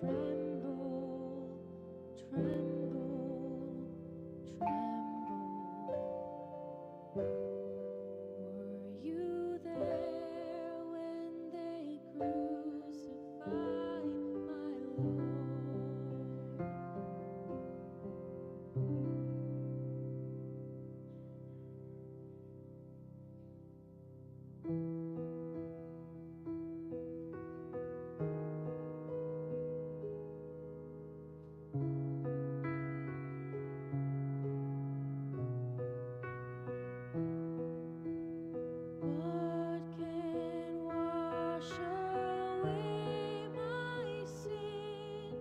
Tremble, tremble, tremble. Were you there when they crucified my Lord? What can wash away my sin?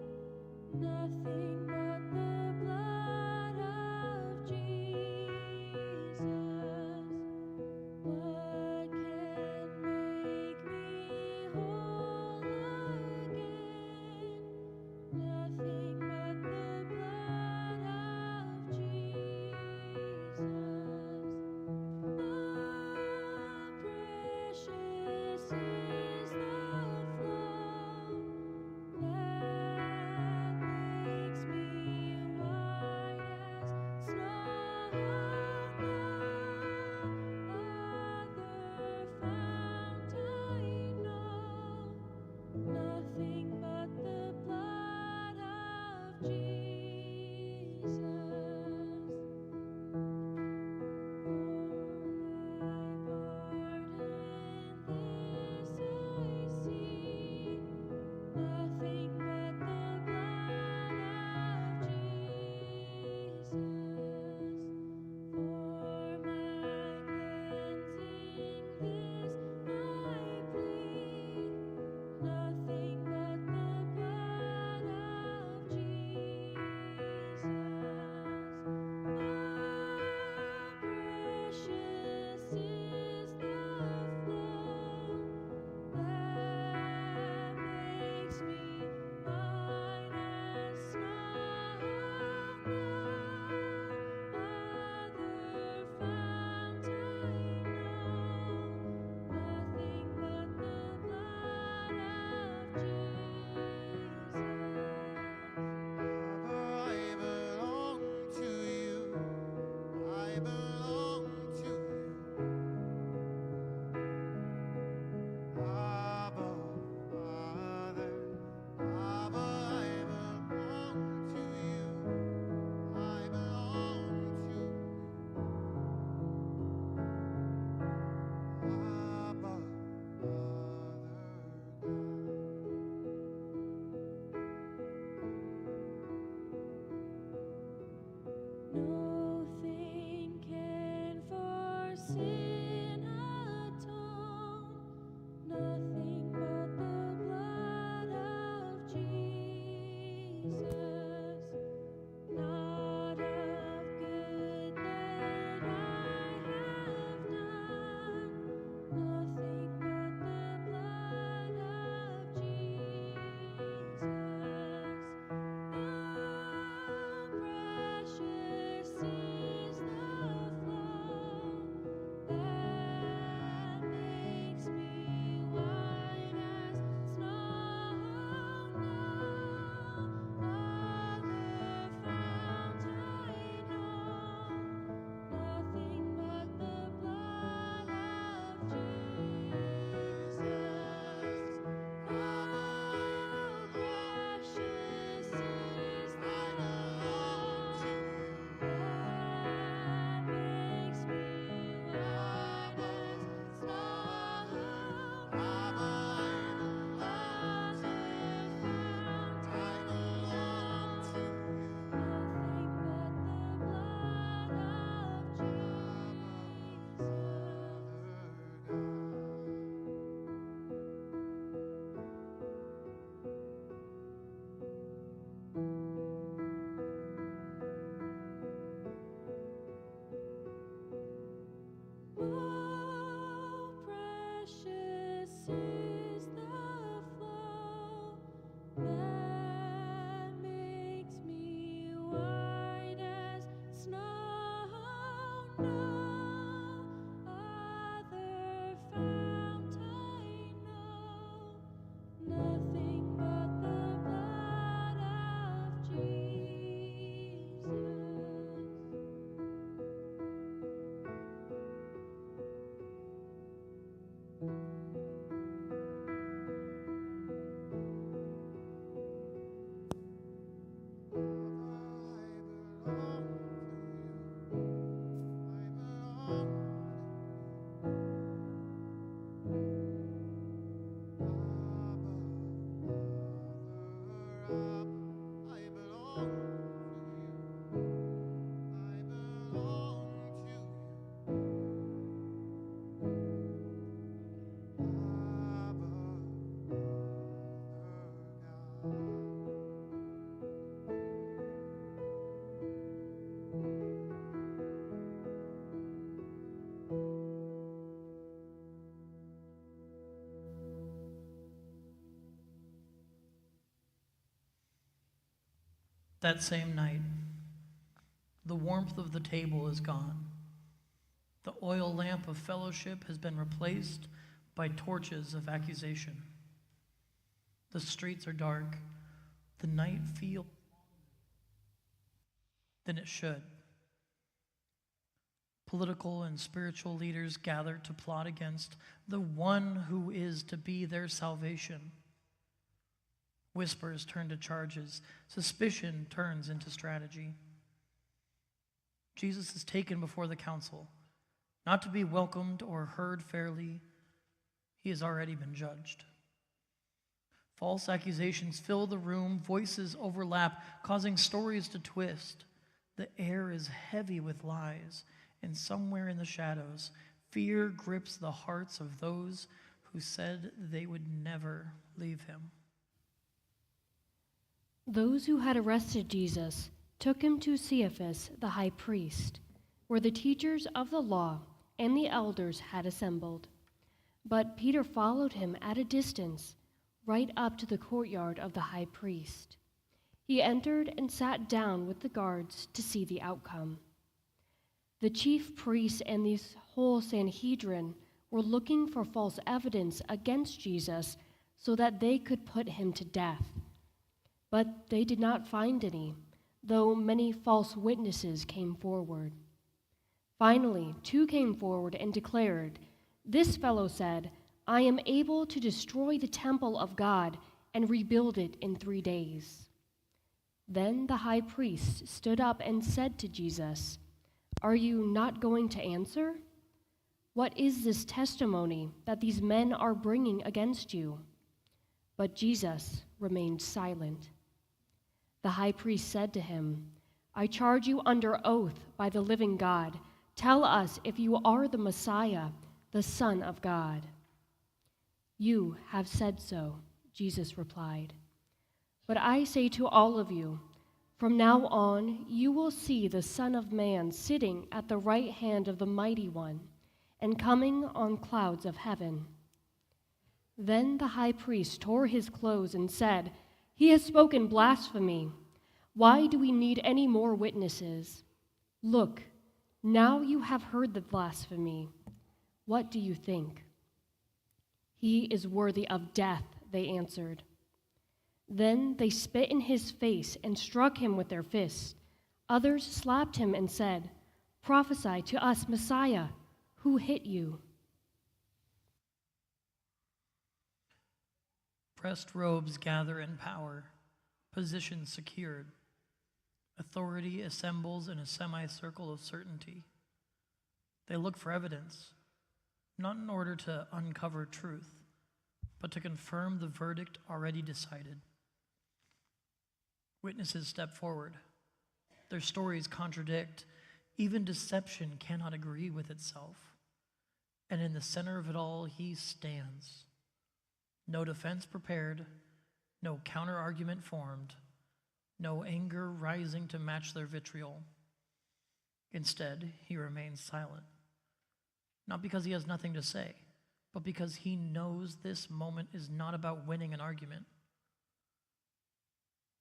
Nothing but the blood of Jesus. What can make me whole again? Nothing but the blood of Jesus. Precious is the flow that makes That same night, the warmth of the table is gone. The oil lamp of fellowship has been replaced by torches of accusation. The streets are dark. The night feels than it should. Political and spiritual leaders gather to plot against the one who is to be their salvation. Whispers turn to charges. Suspicion turns into strategy. Jesus is taken before the council, not to be welcomed or heard fairly. He has already been judged. False accusations fill the room, voices overlap, causing stories to twist. The air is heavy with lies, and somewhere in the shadows, fear grips the hearts of those who said they would never leave him. Those who had arrested Jesus took him to Caiaphas, the high priest, where the teachers of the law and the elders had assembled. But Peter followed him at a distance, right up to the courtyard of the high priest. He entered and sat down with the guards to see the outcome. The chief priests and the whole Sanhedrin were looking for false evidence against Jesus so that they could put him to death. But they did not find any, though many false witnesses came forward. Finally, 2 came forward and declared, "This fellow said, 'I am able to destroy the temple of God and rebuild it in 3 days.'" Then the high priest stood up and said to Jesus, "Are you not going to answer? What is this testimony that these men are bringing against you?" But Jesus remained silent. The high priest said to him, "I charge you under oath by the living God. Tell us if you are the Messiah, the Son of God." "You have said so," Jesus replied. "But I say to all of you, from now on you will see the Son of Man sitting at the right hand of the Mighty One and coming on clouds of heaven." Then the high priest tore his clothes and said, "He has spoken blasphemy. Why do we need any more witnesses? Look, now you have heard the blasphemy. What do you think?" "He is worthy of death," they answered. Then they spit in his face and struck him with their fists. Others slapped him and said, "Prophesy to us, Messiah, who hit you?" Pressed robes gather in power, positions secured. Authority assembles in a semicircle of certainty. They look for evidence, not in order to uncover truth, but to confirm the verdict already decided. Witnesses step forward. Their stories contradict. Even deception cannot agree with itself. And in the center of it all, he stands. No defense prepared, no counter-argument formed, no anger rising to match their vitriol. Instead, he remains silent. Not because he has nothing to say, but because he knows this moment is not about winning an argument.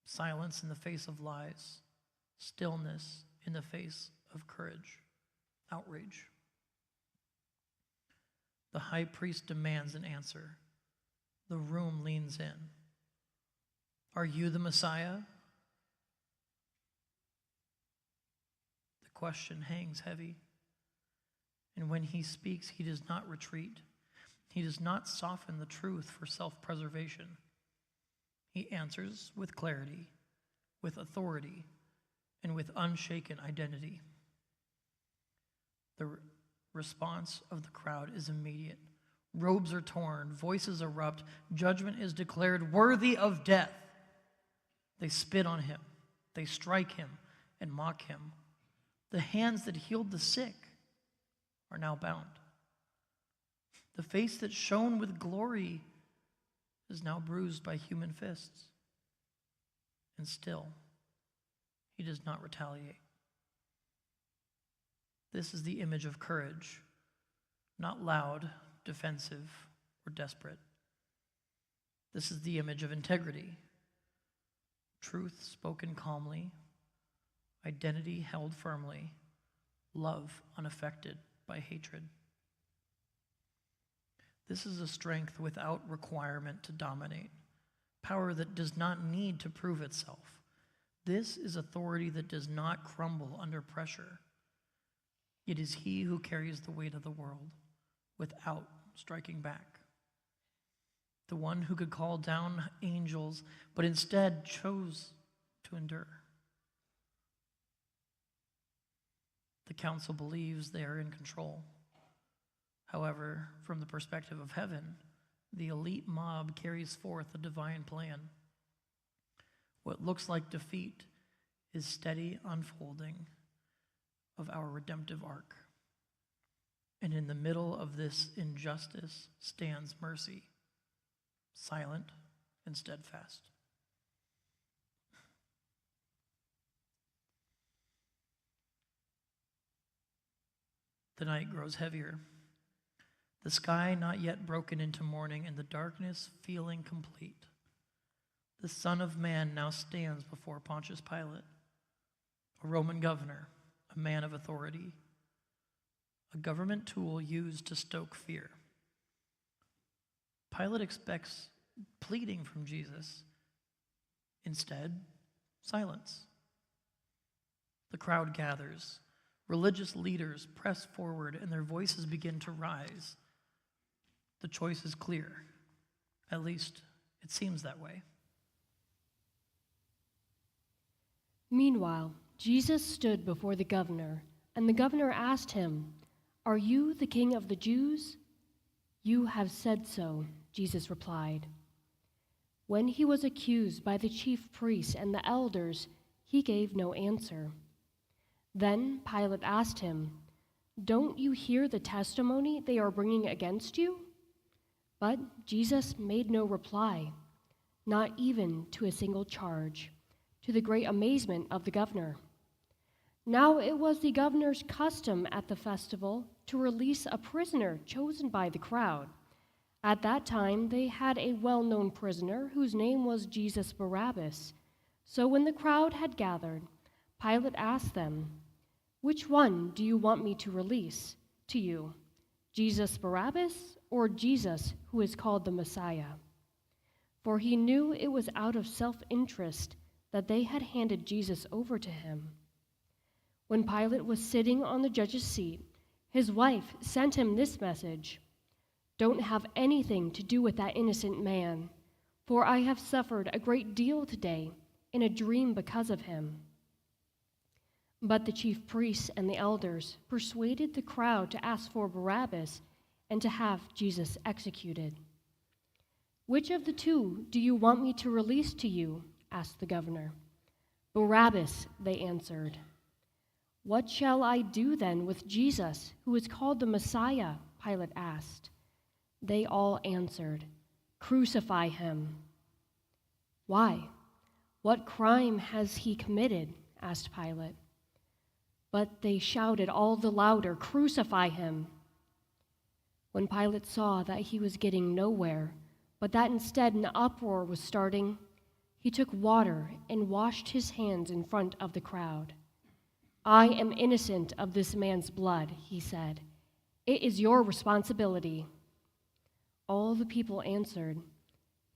Silence in the face of lies, stillness in the face of courage, outrage. The high priest demands an answer. The room leans in. "Are you the Messiah?" The question hangs heavy. And when he speaks, he does not retreat. He does not soften the truth for self-preservation. He answers with clarity, with authority, and with unshaken identity. The response of the crowd is immediate. Robes are torn, voices erupt, judgment is declared worthy of death. They spit on him, they strike him and mock him. The hands that healed the sick are now bound. The face that shone with glory is now bruised by human fists. And still, he does not retaliate. This is the image of courage, not loud, defensive, or desperate. This is the image of integrity, truth spoken calmly, identity held firmly, love unaffected by hatred. This is a strength without requirement to dominate, power that does not need to prove itself. This is authority that does not crumble under pressure. It is he who carries the weight of the world without striking back. The one who could call down angels, but instead chose to endure. The council believes they are in control. However, from the perspective of heaven, the elite mob carries forth a divine plan. What looks like defeat is steady unfolding of our redemptive arc. And in the middle of this injustice stands mercy, silent and steadfast. The night grows heavier, the sky not yet broken into morning, and the darkness feeling complete. The Son of Man now stands before Pontius Pilate, a Roman governor, a man of authority, a government tool used to stoke fear. Pilate expects pleading from Jesus. Instead, silence. The crowd gathers. Religious leaders press forward and their voices begin to rise. The choice is clear. At least, it seems that way. Meanwhile, Jesus stood before the governor, and the governor asked him, "Are you the king of the Jews?" "You have said so," Jesus replied. When he was accused by the chief priests and the elders, he gave no answer. Then Pilate asked him, "Don't you hear the testimony they are bringing against you?" But Jesus made no reply, not even to a single charge, to the great amazement of the governor. Now it was the governor's custom at the festival to release a prisoner chosen by the crowd. At that time, they had a well-known prisoner whose name was Jesus Barabbas. So when the crowd had gathered, Pilate asked them, "Which one do you want me to release to you, Jesus Barabbas or Jesus who is called the Messiah?" For he knew it was out of self-interest that they had handed Jesus over to him. When Pilate was sitting on the judge's seat, his wife sent him this message: "Don't have anything to do with that innocent man, for I have suffered a great deal today in a dream because of him." But the chief priests and the elders persuaded the crowd to ask for Barabbas and to have Jesus executed. "Which of the two do you want me to release to you?" asked the governor. "Barabbas," they answered. "What shall I do then with Jesus, who is called the Messiah?" Pilate asked. They all answered, "Crucify him." "Why? What crime has he committed?" asked Pilate. But they shouted all the louder, "Crucify him!" When Pilate saw that he was getting nowhere, but that instead an uproar was starting, he took water and washed his hands in front of the crowd. "I am innocent of this man's blood," he said. "It is your responsibility." All the people answered,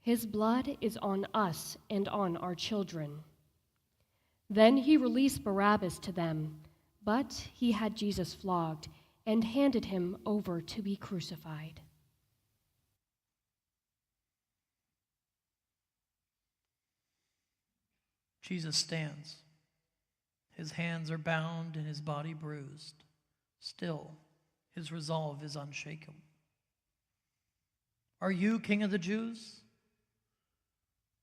"His blood is on us and on our children." Then he released Barabbas to them, but he had Jesus flogged and handed him over to be crucified. Jesus stands. His hands are bound and his body bruised. Still, his resolve is unshaken. "Are you king of the Jews?"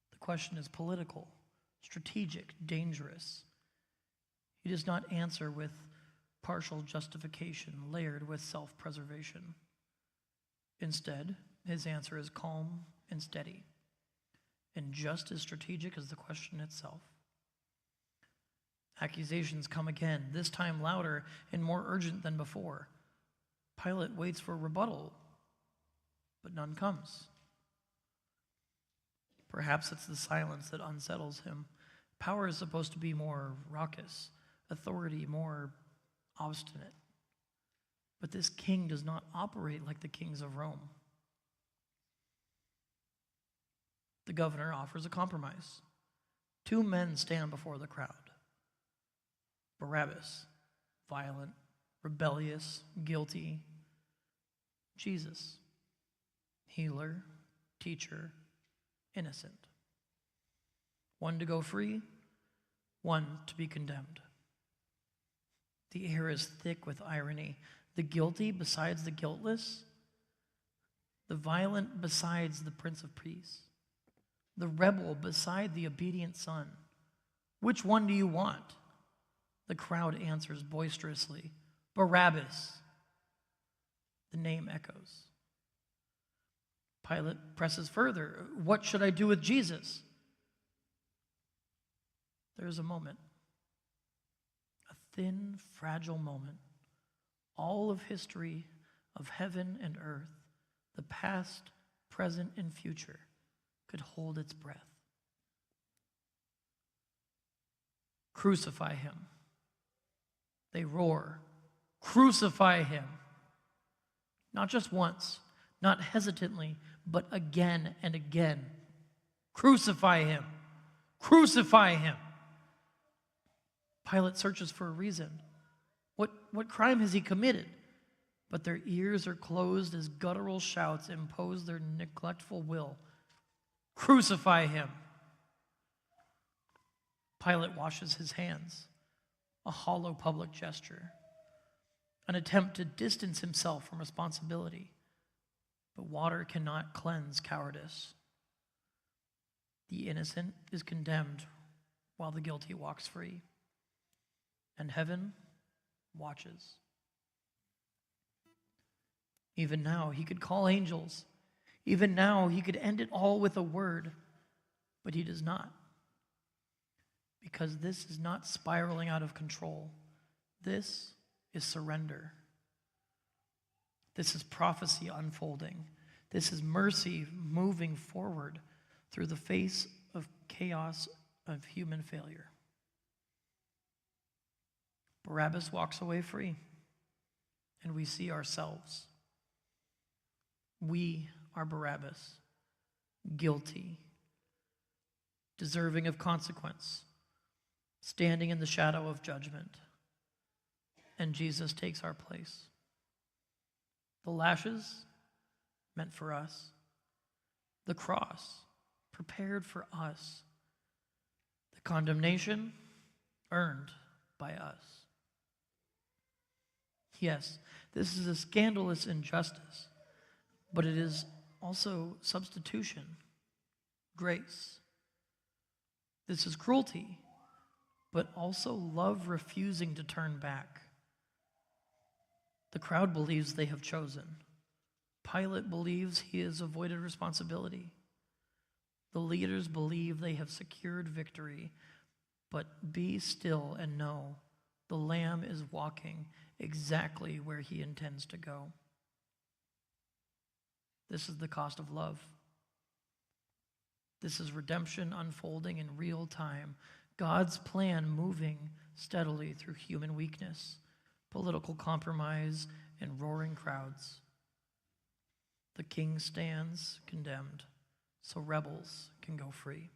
The question is political, strategic, dangerous. He does not answer with partial justification layered with self-preservation. Instead, his answer is calm and steady, and just as strategic as the question itself. Accusations come again, this time louder and more urgent than before. Pilate waits for rebuttal, but none comes. Perhaps it's the silence that unsettles him. Power is supposed to be more raucous, authority more obstinate. But this king does not operate like the kings of Rome. The governor offers a compromise. 2 men stand before the crowd. Barabbas, violent, rebellious, guilty. Jesus, healer, teacher, innocent. One to go free, one to be condemned. The air is thick with irony. The guilty besides the guiltless, the violent besides the Prince of Peace, the rebel beside the obedient son. Which one do you want? The crowd answers boisterously, Barabbas. The name echoes. Pilate presses further, what should I do with Jesus? There's a moment, a thin, fragile moment. All of history of heaven and earth, the past, present, and future, could hold its breath. Crucify him. They roar, crucify him. Not just once, not hesitantly, but again and again. Crucify him. Crucify him. Pilate searches for a reason. What crime has he committed? But their ears are closed as guttural shouts impose their neglectful will. Crucify him. Pilate washes his hands, a hollow public gesture, an attempt to distance himself from responsibility. But water cannot cleanse cowardice. The innocent is condemned while the guilty walks free. And heaven watches. Even now, he could call angels. Even now, he could end it all with a word. But he does not. Because this is not spiraling out of control. This is surrender. This is prophecy unfolding. This is mercy moving forward through the face of chaos of human failure. Barabbas walks away free, and we see ourselves. We are Barabbas, guilty, deserving of consequence, standing in the shadow of judgment, and Jesus takes our place. The lashes meant for us, the cross prepared for us, the condemnation earned by us. Yes, this is a scandalous injustice, but it is also substitution, grace. This is cruelty, but also love refusing to turn back. The crowd believes they have chosen. Pilate believes he has avoided responsibility. The leaders believe they have secured victory, but be still and know the Lamb is walking exactly where he intends to go. This is the cost of love. This is redemption unfolding in real time. God's plan moving steadily through human weakness, political compromise, and roaring crowds. The king stands condemned, so rebels can go free.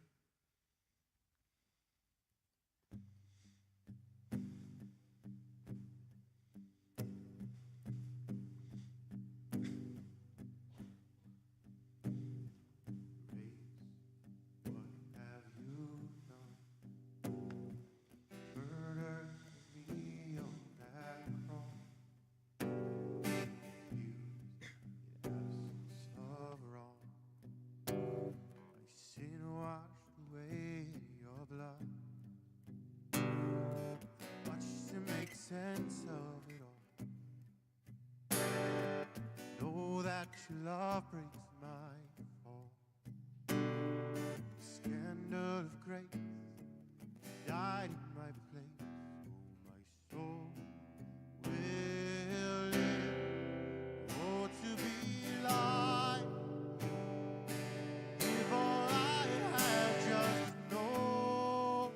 Sense of it all. Know that your love breaks my fall. The scandal of grace died in my place. Oh, my soul will live. Oh, to be alive. If all I have just know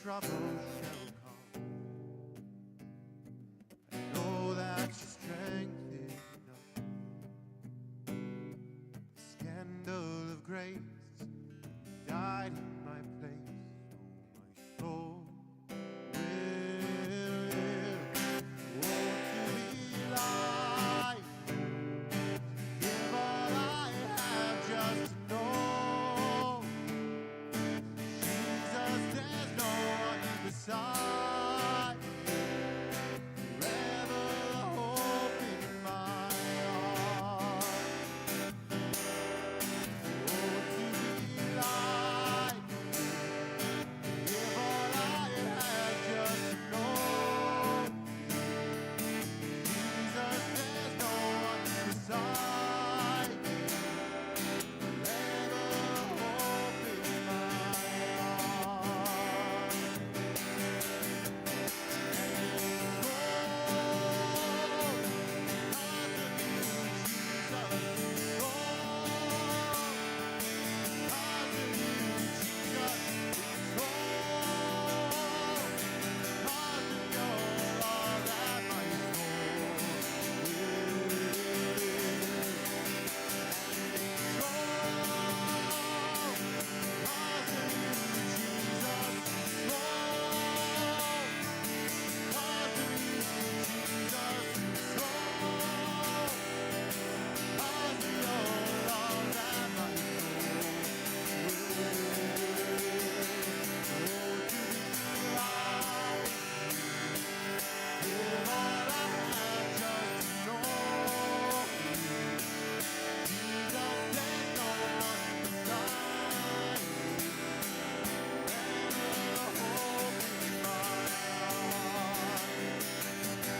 trouble shall come. I know that your strength is enough. The scandal of grace died in my place. Oh, my soul will live. Oh, to be life, give all I have just to know. Jesus, there's no one beside. Forever the hope in my heart. Oh, to be like, give all I have just to know. Jesus, there's no one beside. Forever the hope in my heart.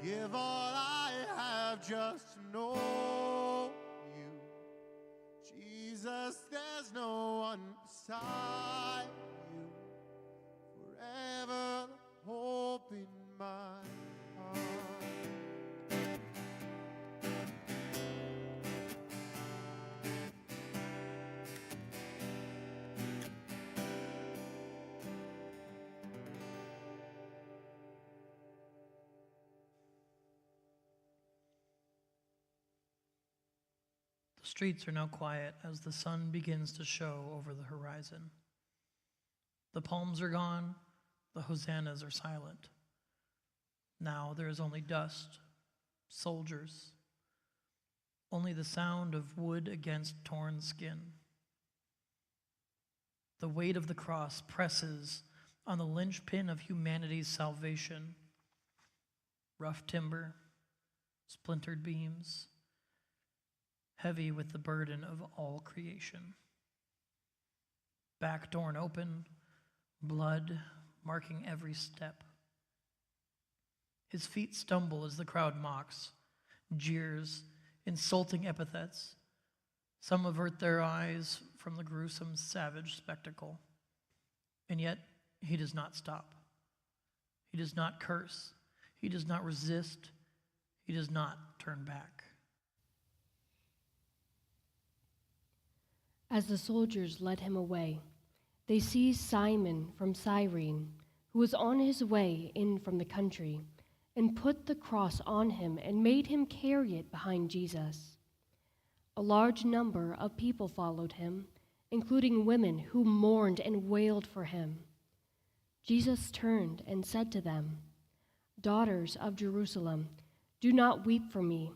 Give all I have just to know you. Jesus, there's no one beside you. Forever the hope in my heart. The streets are now quiet as the sun begins to show over the horizon. The palms are gone, the hosannas are silent. Now there is only dust, soldiers, only the sound of wood against torn skin. The weight of the cross presses on the linchpin of humanity's salvation. Rough timber, splintered beams, heavy with the burden of all creation. Back door open, blood marking every step. His feet stumble as the crowd mocks, jeers, insulting epithets. Some avert their eyes from the gruesome, savage spectacle. And yet, he does not stop. He does not curse. He does not resist. He does not turn back. As the soldiers led him away, they seized Simon from Cyrene, who was on his way in from the country, and put the cross on him and made him carry it behind Jesus. A large number of people followed him, including women who mourned and wailed for him. Jesus turned and said to them, "Daughters of Jerusalem, do not weep for me.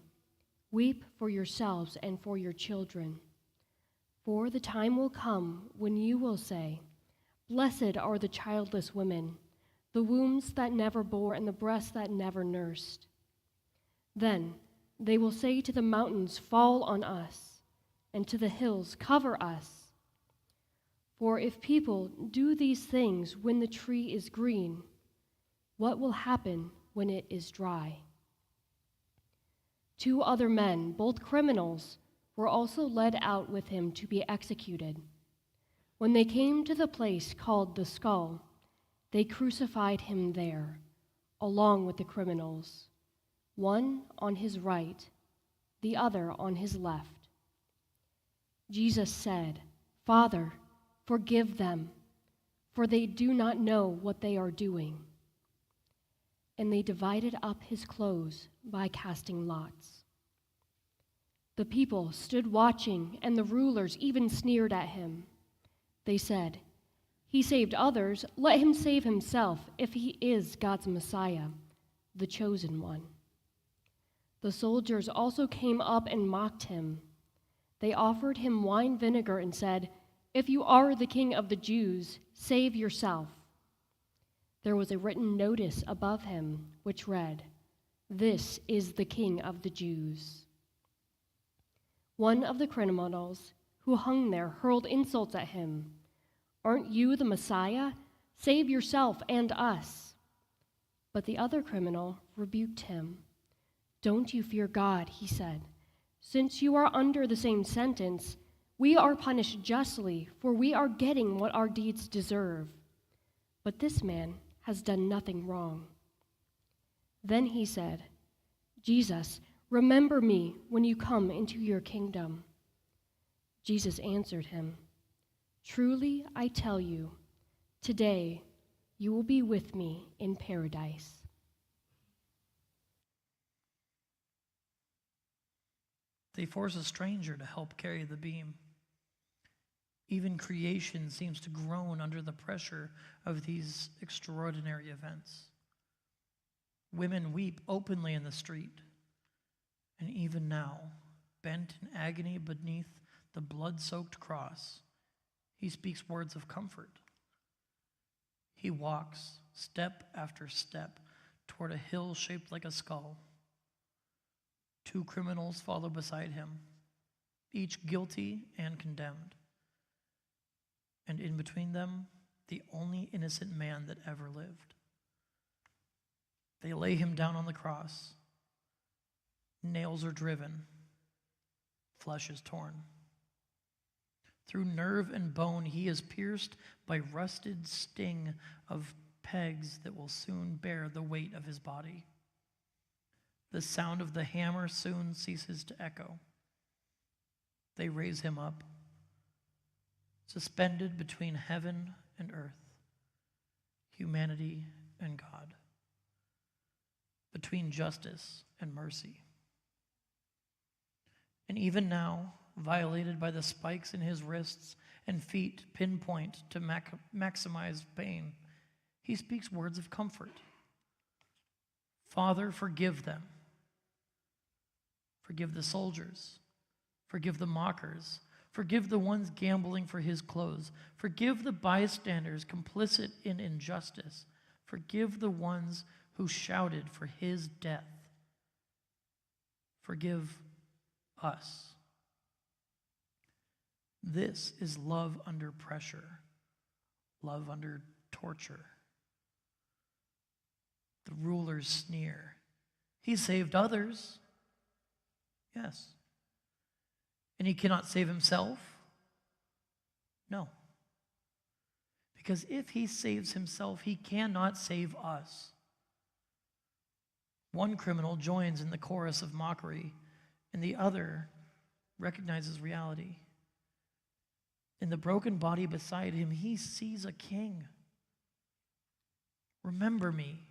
Weep for yourselves and for your children. For the time will come when you will say, 'Blessed are the childless women, the wombs that never bore and the breasts that never nursed.' Then they will say to the mountains, 'Fall on us,' and to the hills, 'Cover us.' For if people do these things when the tree is green, what will happen when it is dry?" 2 other men, both criminals, were also led out with him to be executed. When they came to the place called the Skull, they crucified him there, along with the criminals, one on his right, the other on his left. Jesus said, "Father, forgive them, for they do not know what they are doing." And they divided up his clothes by casting lots. The people stood watching, and the rulers even sneered at him. They said, "He saved others, let him save himself if he is God's Messiah, the chosen one." The soldiers also came up and mocked him. They offered him wine vinegar and said, "If you are the king of the Jews, save yourself." There was a written notice above him which read, "This is the King of the Jews." One of the criminals who hung there hurled insults at him. "Aren't you the Messiah? Save yourself and us." But the other criminal rebuked him. "Don't you fear God," he said. "Since you are under the same sentence, we are punished justly, for we are getting what our deeds deserve. But this man has done nothing wrong." Then he said, "Jesus, remember me when you come into your kingdom." Jesus answered him, "Truly I tell you, today you will be with me in paradise." They force a stranger to help carry the beam. Even creation seems to groan under the pressure of these extraordinary events. Women weep openly in the street, and even now, bent in agony beneath the blood-soaked cross, he speaks words of comfort. He walks step after step toward a hill shaped like a skull. 2 criminals follow beside him, each guilty and condemned. And in between them, the only innocent man that ever lived. They lay him down on the cross. Nails are driven. Flesh is torn. Through nerve and bone, he is pierced by rusted sting of pegs that will soon bear the weight of his body. The sound of the hammer soon ceases to echo. They raise him up, suspended between heaven and earth, humanity and God, between justice and mercy. And even now, violated by the spikes in his wrists and feet pinpoint to maximize pain, he speaks words of comfort. "Father, forgive them. Forgive the soldiers. Forgive the mockers. Forgive the ones gambling for his clothes. Forgive the bystanders complicit in injustice. Forgive the ones who shouted for his death. Forgive us." This is love under pressure, love under torture. The rulers sneer. "He saved others." Yes. "And he cannot save himself?" No. Because if he saves himself, he cannot save us. One criminal joins in the chorus of mockery, and the other recognizes reality. In the broken body beside him, he sees a king. "Remember me."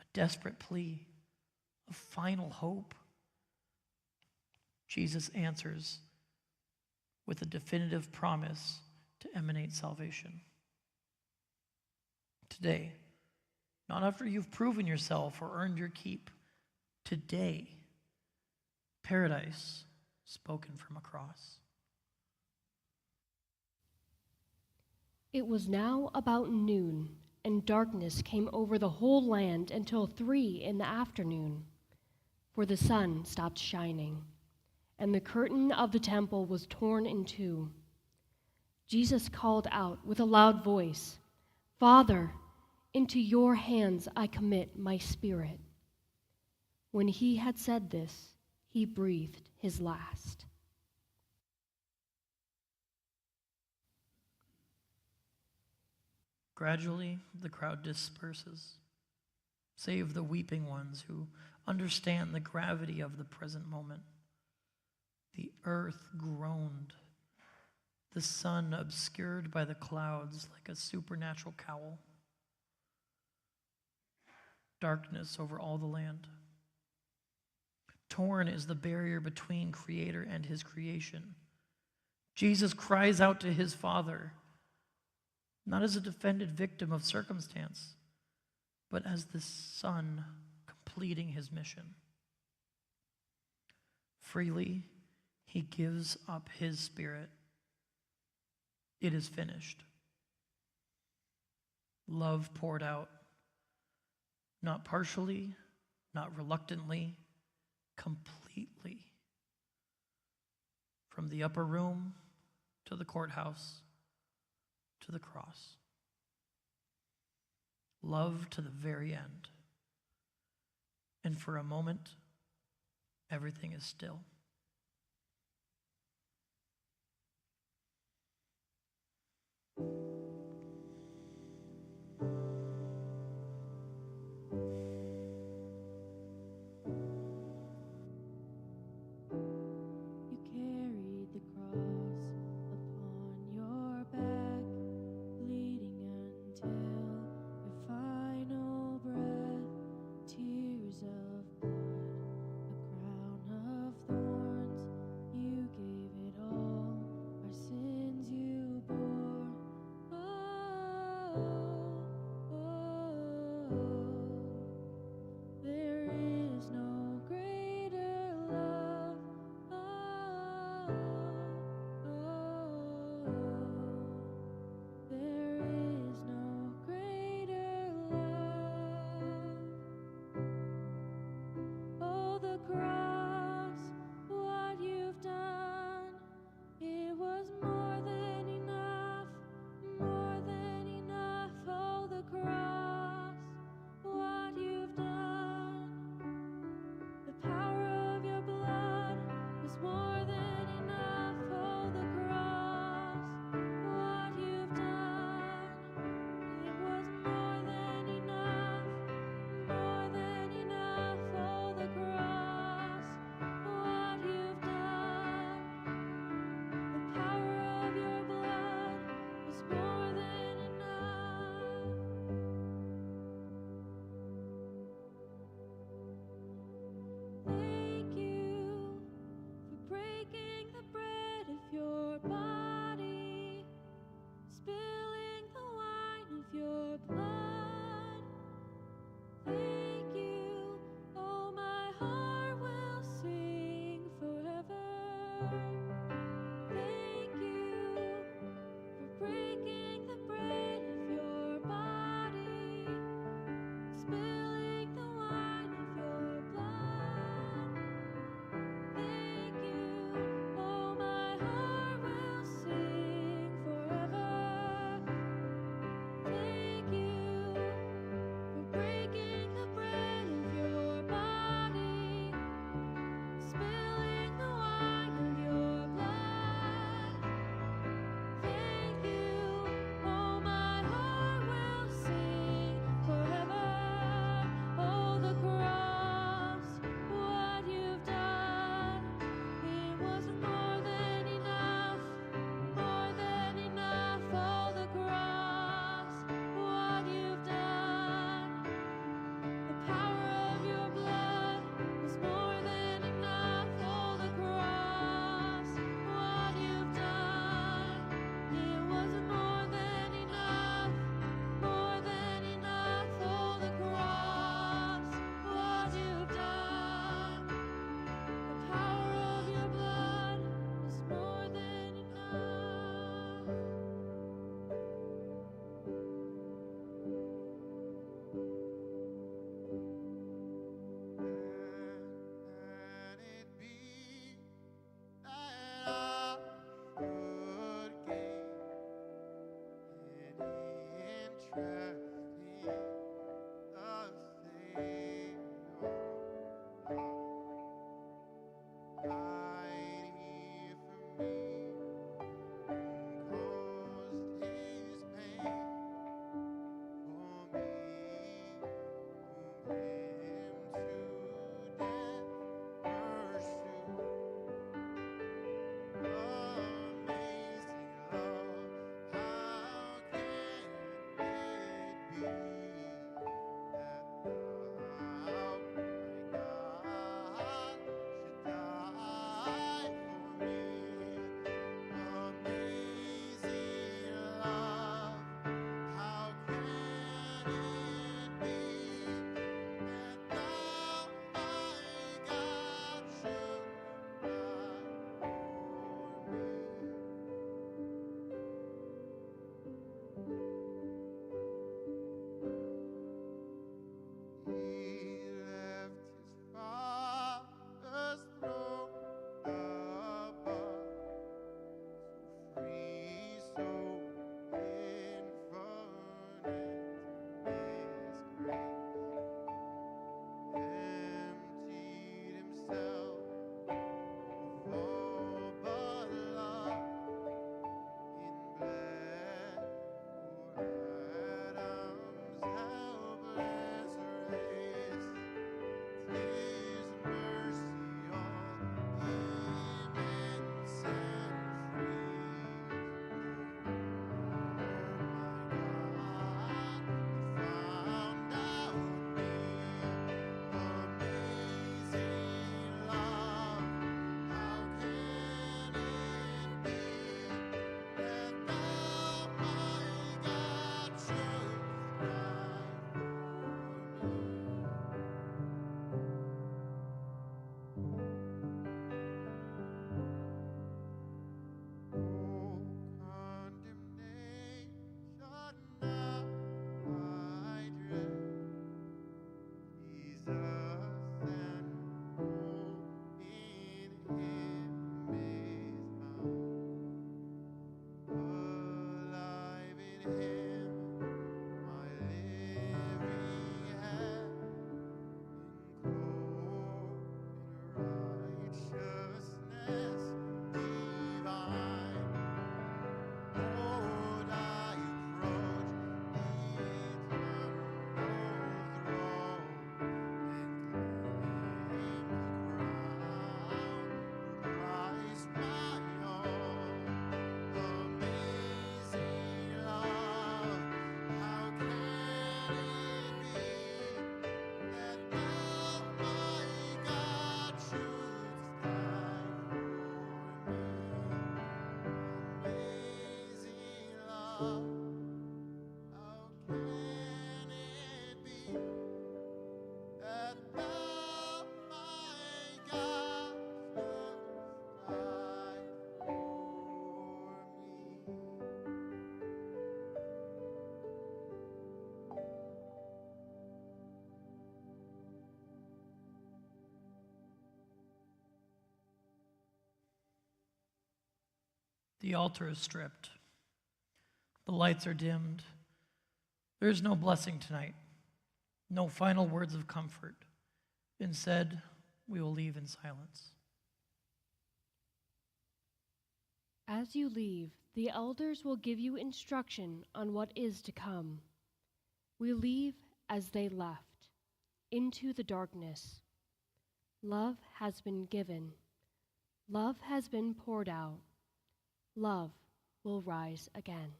A desperate plea, a final hope. Jesus answers with a definitive promise to emanate salvation. Today, not after you've proven yourself or earned your keep, today, paradise spoken from a cross. It was now about noon, and darkness came over the whole land until 3 in the afternoon, for the sun stopped shining, and the curtain of the temple was torn in two. Jesus called out with a loud voice, "Father, into your hands I commit my spirit." When he had said this, he breathed his last. Gradually, the crowd disperses, save the weeping ones who understand the gravity of the present moment. The earth groaned, the sun obscured by the clouds like a supernatural cowl. Darkness over all the land. Torn is the barrier between Creator and his creation. Jesus cries out to his Father, not as a defended victim of circumstance, but as the Son completing his mission. Freely, he gives up his Spirit. It is finished. Love poured out, not partially, not reluctantly, completely. From the upper room to the courthouse to the cross. Love to the very end. And for a moment, everything is still. You carried the cross upon your back, bleeding until your final breath. Tears of blood, a crown of thorns. The altar is stripped. The lights are dimmed. There is no blessing tonight, no final words of comfort. Instead, we will leave in silence. As you leave, the elders will give you instruction on what is to come. We leave as they left, into the darkness. Love has been given. Love has been poured out. Love will rise again.